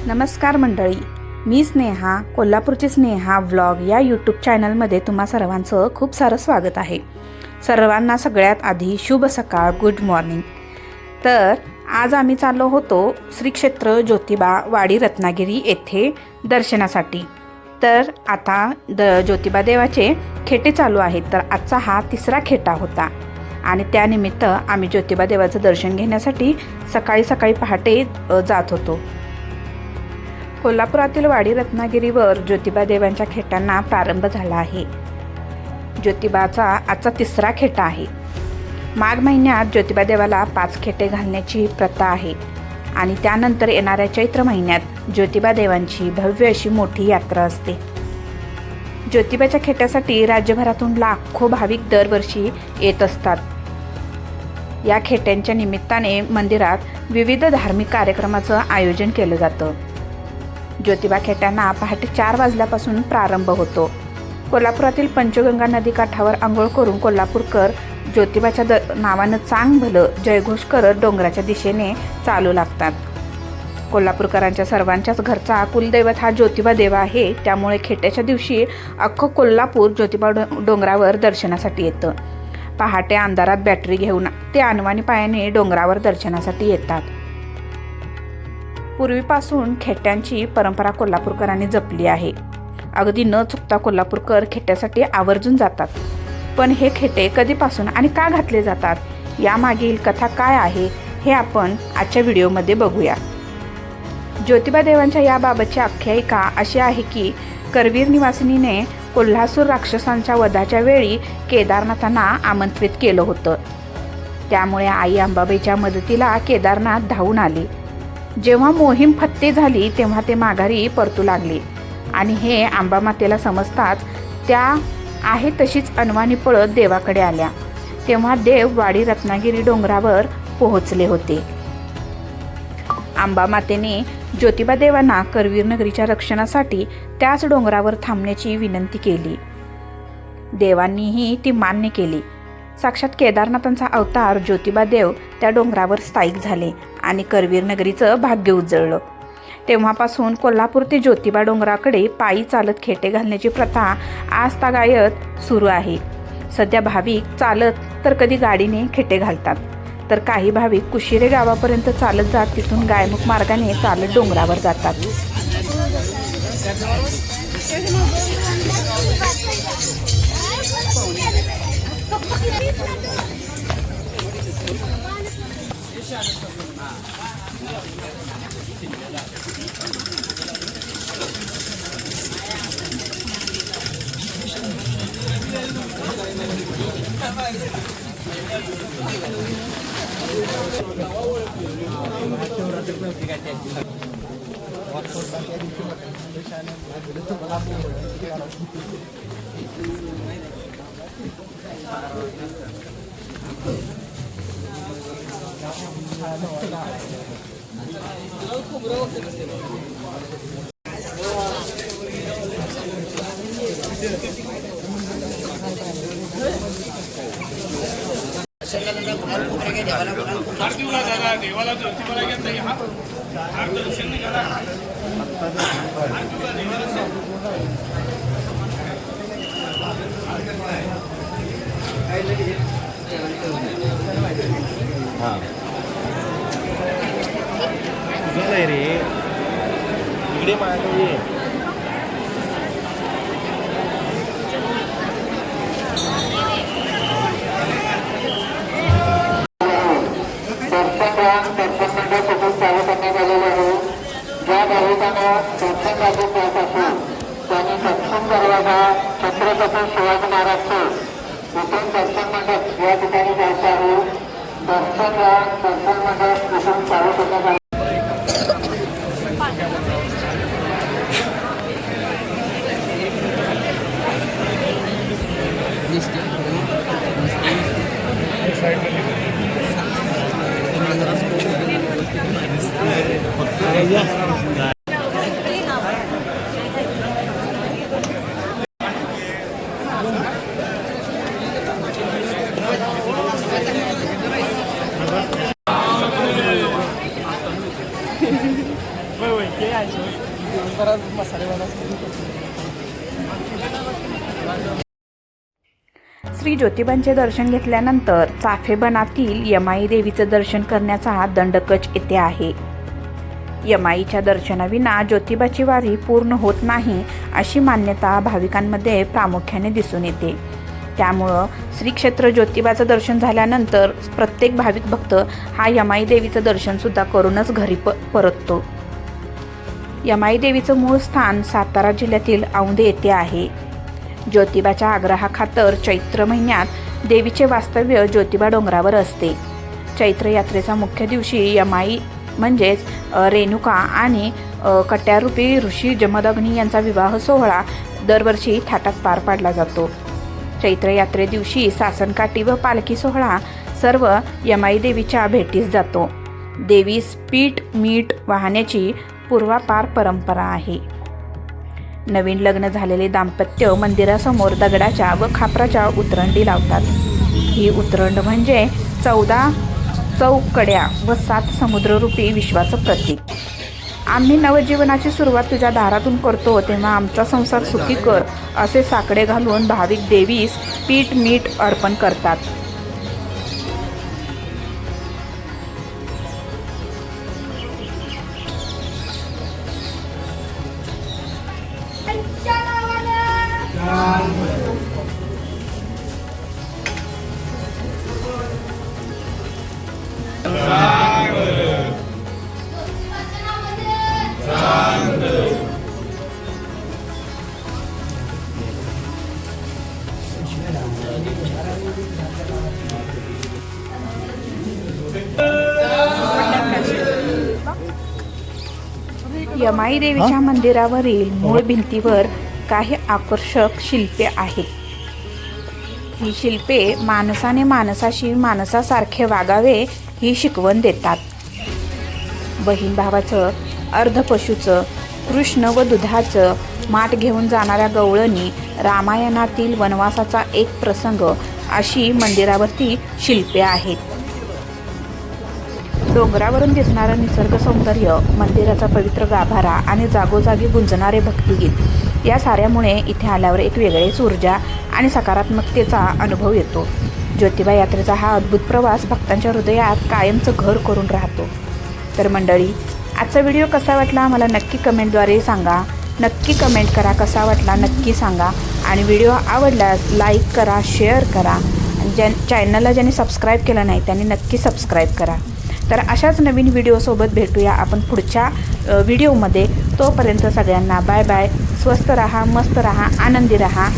नमस्कार मंडळी, मी स्नेहा, कोल्हापूरची स्नेहा व्लॉग या यूट्यूब चॅनलमध्ये तुम्हा सर्वांचं खूप सारं स्वागत आहे. सर्वांना सगळ्यात आधी शुभ सकाळ, गुड मॉर्निंग. तर आज आम्ही चाललो होतो श्री क्षेत्र ज्योतिबा वाडी रत्नागिरी येथे दर्शनासाठी. तर आता ज्योतिबा देवाचे खेटे चालू आहेत. तर आजचा हा तिसरा खेटा होता आणि त्यानिमित्त आम्ही ज्योतिबा देवाचं दर्शन घेण्यासाठी सकाळी पहाटे जात होतो. कोल्हापुरातील वाडी रत्नागिरीवर ज्योतिबा देवांच्या खेटांना प्रारंभ झाला आहे. ज्योतिबाचा आजचा तिसरा खेटा आहे. माघ महिन्यात ज्योतिबा देवाला 5 खेटे घालण्याची प्रथा आहे आणि त्यानंतर येणाऱ्या चैत्र महिन्यात ज्योतिबा देवांची भव्य अशी मोठी यात्रा असते. ज्योतिबाच्या खेट्यासाठी राज्यभरातून लाखो भाविक दरवर्षी येत असतात. या खेट्यांच्या निमित्ताने मंदिरात विविध धार्मिक कार्यक्रमाचं आयोजन केलं जातं. ज्योतिबा खेट्यांना पहाटे 4 वाजल्यापासून प्रारंभ होतो. कोल्हापुरातील पंचगंगा नदीकाठावर आंघोळ करून कोल्हापूरकर ज्योतिबाच्या नावानं चांग भलं जयघोष करत डोंगराच्या दिशेने चालू लागतात. कोल्हापूरकरांच्या सर्वांच्याच घरचा कुलदैवत हा ज्योतिबा देव आहे. त्यामुळे खेट्याच्या दिवशी अख्खं कोल्हापूर ज्योतिबा डोंगरावर दर्शनासाठी येतं. पहाटे अंधारात बॅटरी घेऊन ते अनवाणी पायाने डोंगरावर दर्शनासाठी येतात. पूर्वीपासून खेट्यांची परंपरा कोल्हापूरकरांनी जपली आहे. अगदी न चुकता कोल्हापूरकर खेट्यासाठी आवर्जून जातात. पण हे खेटे कधीपासून आणि का घातले जातात, यामागील कथा काय आहे हे आपण आजच्या व्हिडिओमध्ये बघूया. ज्योतिबा देवांच्या याबाबतची आख्यायिका अशी आहे की करवीर निवासिनीने कोल्हासूर राक्षसांच्या वधाच्या वेळी केदारनाथांना आमंत्रित केलं होतं. त्यामुळे आई अंबाबाईच्या मदतीला केदारनाथ धावून आले. जेव्हा मोहीम फत्ते झाली तेव्हा ते माघारी परतू लागले आणि हे अंबामातेला समजताच त्या आहे तशीच अनवाणी पळत देवाकडे आल्या. तेव्हा देव वाडी रत्नागिरी डोंगरावर पोहोचले होते. अंबामातेने ज्योतिबा देवांना करवीर नगरीच्या रक्षणासाठी त्याच डोंगरावर थांबण्याची विनंती केली. देवांनीही ती मान्य केली. साक्षात केदारनाथांचा अवतार ज्योतिबा देव त्या डोंगरावर स्थायिक झाले आणि करवीर नगरीचं भाग्य उजळलं. तेव्हापासून कोल्हापूर ते ज्योतिबा डोंगराकडे पायी चालत खेटे घालण्याची प्रथा आजतागायत सुरू आहे. सध्या भाविक चालत तर कधी गाडीने खेटे घालतात, तर काही भाविक कुशिरे गावापर्यंत चालत जात तिथून गायमुख मार्गाने चालत डोंगरावर जातात. रे इकडे मागे ज्या भाविकांना दर्शन लागू पाहत असेल त्यांनी दक्षिण दरवाजा छत्रपती शिवाजी महाराजचे इथून दर्शन मंडप या ठिकाणी जायचं आहे. दर्शन मंडप इथून चालू करण्यात आले. Muy buen श्री ज्योतिबांचे दर्शन घेतल्यानंतर चाफेबनातील यमाई देवीचं दर्शन करण्याचा दंडकच येथे आहे. यमाईच्या दर्शनाविना ज्योतिबाची वारी पूर्ण होत नाही अशी मान्यता भाविकांमध्ये प्रामुख्याने दिसून येते. त्यामुळं श्री क्षेत्र ज्योतिबाचं दर्शन झाल्यानंतर प्रत्येक भाविक भक्त हा यमाई देवीचं दर्शनसुद्धा करूनच घरी परततो. यमाई देवीचं मूळ स्थान सातारा जिल्ह्यातील औंधे येथे आहे. ज्योतिबाच्या आग्रहाखातर चैत्र महिन्यात देवीचे वास्तव्य ज्योतिबा डोंगरावर असते. चैत्र यात्रेचा मुख्य दिवशी यमाई म्हणजेच रेणुका आणि कट्यारूपी ऋषी जमदग्नी यांचा विवाह सोहळा दरवर्षी थाटात पार पाडला जातो. चैत्र यात्रे दिवशी सासनकाठी व पालखी सोहळा सर्व यमाई देवीच्या भेटीस जातो. देवीस पीठ मीठ वाहण्याची पूर्वापार परंपरा आहे. नवीन लग्न झालेले दाम्पत्य मंदिरासमोर दगडाच्या व खापराच्या उतरंडी लावतात. ही उतरंड म्हणजे 14 चौकड्या व 7 समुद्ररूपी विश्वाचं प्रतीक. आम्ही नवजीवनाची सुरुवात तुझ्या दारातून करतो तेव्हा आमचा संसार सुखी कर असे साकडे घालून भाविक देवीस पीठ मीठ अर्पण करतात. यमाई देवीच्या मंदिरावरील मूळ भिंतीवर काही आकर्षक शिल्पे आहेत. ही शिल्पे माणसाने माणसाशी माणसासारखे वागावे ही शिकवण देतात. बहीण भावाचं, अर्धपशूचं, कृष्ण व दुधाचं माठ घेऊन जाणाऱ्या गवळणी, रामायणातील वनवासाचा एक प्रसंग अशी मंदिरावरती शिल्पे आहेत. डोंगरावरून दिसणारं निसर्ग सौंदर्य, मंदिराचा पवित्र गाभारा आणि जागोजागी गुंजणारे भक्तिगीत या साऱ्यामुळे इथे आल्यावर एक वेगळीच ऊर्जा आणि सकारात्मकतेचा अनुभव येतो. ज्योतिबा यात्रेचा हा अद्भुत प्रवास भक्तांच्या हृदयात कायमचं घर करून राहतो. तर मंडळी, आजचा व्हिडिओ कसा वाटला मला नक्की कमेंटद्वारे सांगा. नक्की कमेंट करा कसा वाटला नक्की सांगा. आणि व्हिडिओ आवडल्यास लाईक करा, शेअर करा. चॅनलला ज्यांनी सबस्क्राईब केलं नाही त्यांनी नक्की सबस्क्राईब करा. तर अशाच नवीन व्हिडिओसोबत भेटूया आपण पुढच्या व्हिडिओमध्ये. तोपर्यंत सगळ्यांना बाय बाय. स्वस्त रहा, मस्त रहा, आनंदी रहा.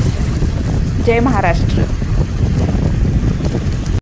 जय महाराष्ट्र.